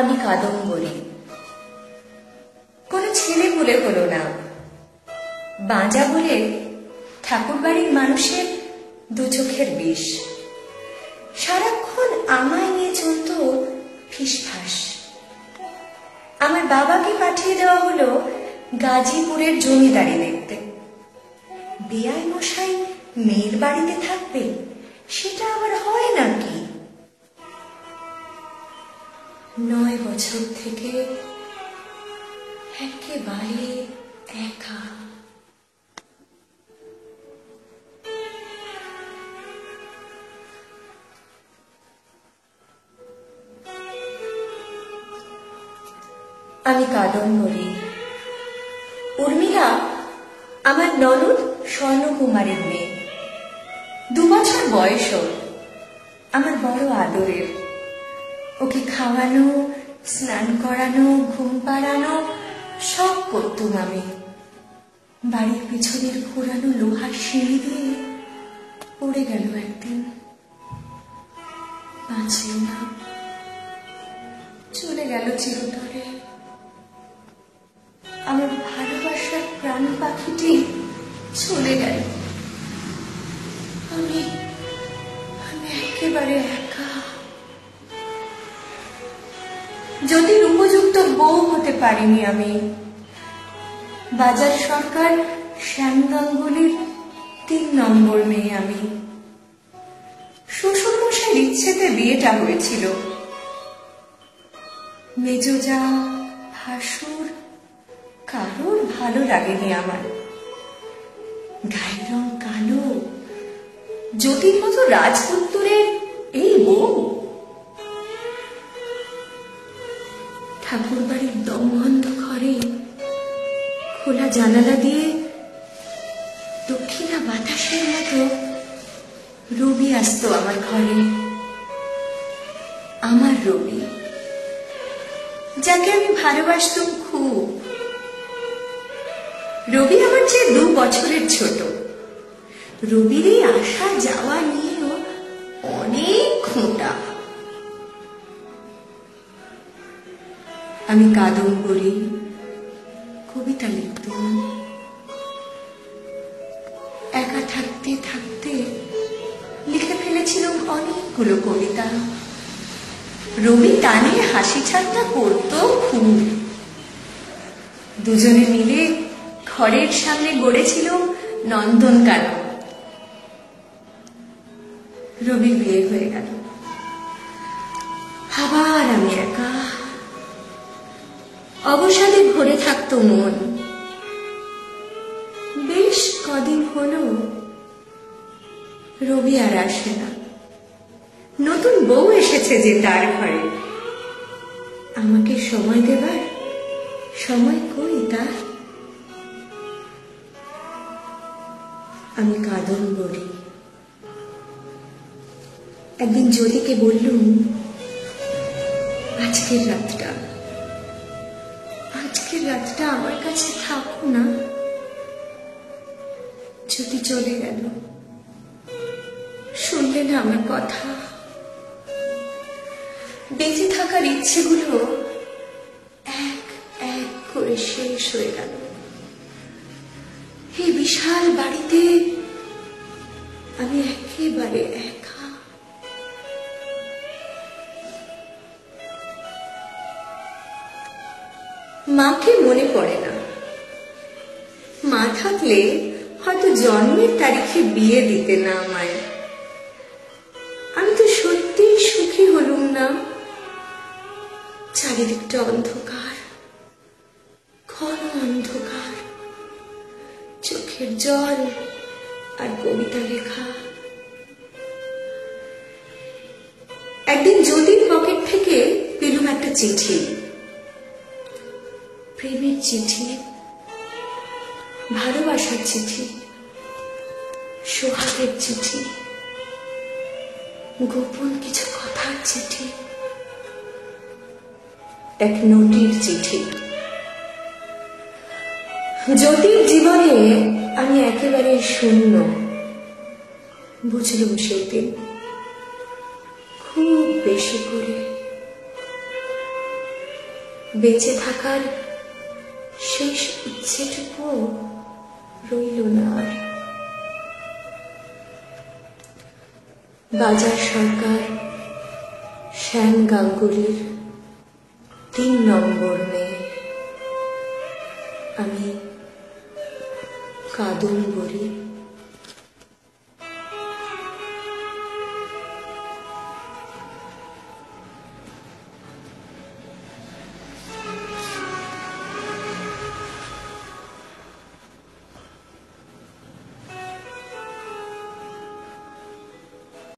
আমি কাদম্বরী। কোনো ছেলে বলে হলো না, বাঁজা বলে ঠাকুর বাড়ির মানুষের দু চোখের বিষ। সারাক্ষণ আমায় নিয়ে চলত ফিসফাস। আমার বাবাকে পাঠিয়ে দেওয়া হলো গাজীপুরের জমিদারি দেখতে। বেয়াই মশাই মেয়ের বাড়িতে থাকবে, সেটা আবার হয় নাকি? 9 বছর থেকে একেবারে একা। আমি কাদম্বরী। উর্মিলা আমার ননদ স্বর্ণকুমারীর মেয়ে। 2 বছর বয়স ওর। আমার বড় আদরের। ওকে খাওয়ানো, স্নান করানো, ঘুম পাড়ানো সব করতুম আমি। বাড়ির পিছনের পুরানো লোহার সিঁড়ি দিয়ে পড়ে গেল একদিন। বাঁচল না, চলে গেল চিরতরে। আমার ভালোবাসার প্রাণ পাখিটি চলে গেল। আমি একেবারে একা। যদির উপযুক্ত বউ হতে পারিনি আমি। বাজার সরকার শ্যাম গাঙ্গুলির 3 নম্বর মেয়ে আমি। শ্বশুরমশাইয়ের ইচ্ছেতে বিয়েটা হয়েছিল। মেজজা, ভাসুর কারোর ভালো লাগেনি আমার। গায়ের রং কালো, জ্যোতির মতো রাজপুত্তরের এই বউ। ঠাকুর বাড়ির দমবন্ধ ঘরে খোলা জানালা দিয়ে দক্ষিণা বাতাসের মতো রবি আসতো আমার ঘরে। আমার রবি, যাকে আমি ভালোবাসতাম খুব। রবি আমার চেয়ে 2 বছরের ছোট। রবির এই আসা যাওয়া নিয়েও অনেক খোঁটা। আমি কাদম্বরী কবিতা লিখতাম। একা থাকতে থাকতে লিখে ফেলেছিলাম অনেকগুলো কবিতা। রবি তা নিয়ে হাসি ঠাট্টা করত খুব। দুজনে মিলে ঘরের সামনে গড়েছিল নন্দনকানন। রবি বিয়ে হয়ে গেল। আবার আমি একা। অবসাদে ভরে থাকতো মন। বেশ কদিন হলো রবি আর আসে না। নতুন বউ এসেছে যে তার ঘরে। আমাকে সময় দেবার সময় কই তার? আমি কাদম্বরী। একদিন জ্যোতিকে বললুম, আজকের রাতটা আমার কাছে থাকো না। জ্যোতি চলে গেল, শুনলে না আমার কথা। বেঁচে থাকার ইচ্ছেগুলো এক এক করে শেষ হয়ে গেল। এই বিশাল বাড়িতে আমি একেবারে একা। মাকে মনে পড়ে না। মা থাকলে হয়তো জন্মের তারিখে বিয়ে দিতে না আমায়। আমি তো সত্যিই সুখী হলুম না। চারিদিকটা অন্ধকার, ঘন অন্ধকার। চোখের জল আর কবিতা লেখা। একদিন জ্যোতির পকেট থেকে পেলুম একটা চিঠি। প্রেমের চিঠি, ভালোবাসার চিঠি, সোহাগের চিঠি, গোপন কিছু কথার চিঠি, এক নোটির চিঠি। জ্যোতির জীবনে আমি একেবারে শূন্য। বুঝলুম সেদিন খুব বেশি করে। বেঁচে থাকার শেষ ইচ্ছেটুকু রইল না আর। বাজার সরকার শ্যাম গাঙ্গুলির 3 নম্বর মেয়ে। আমি কাদম্বরী।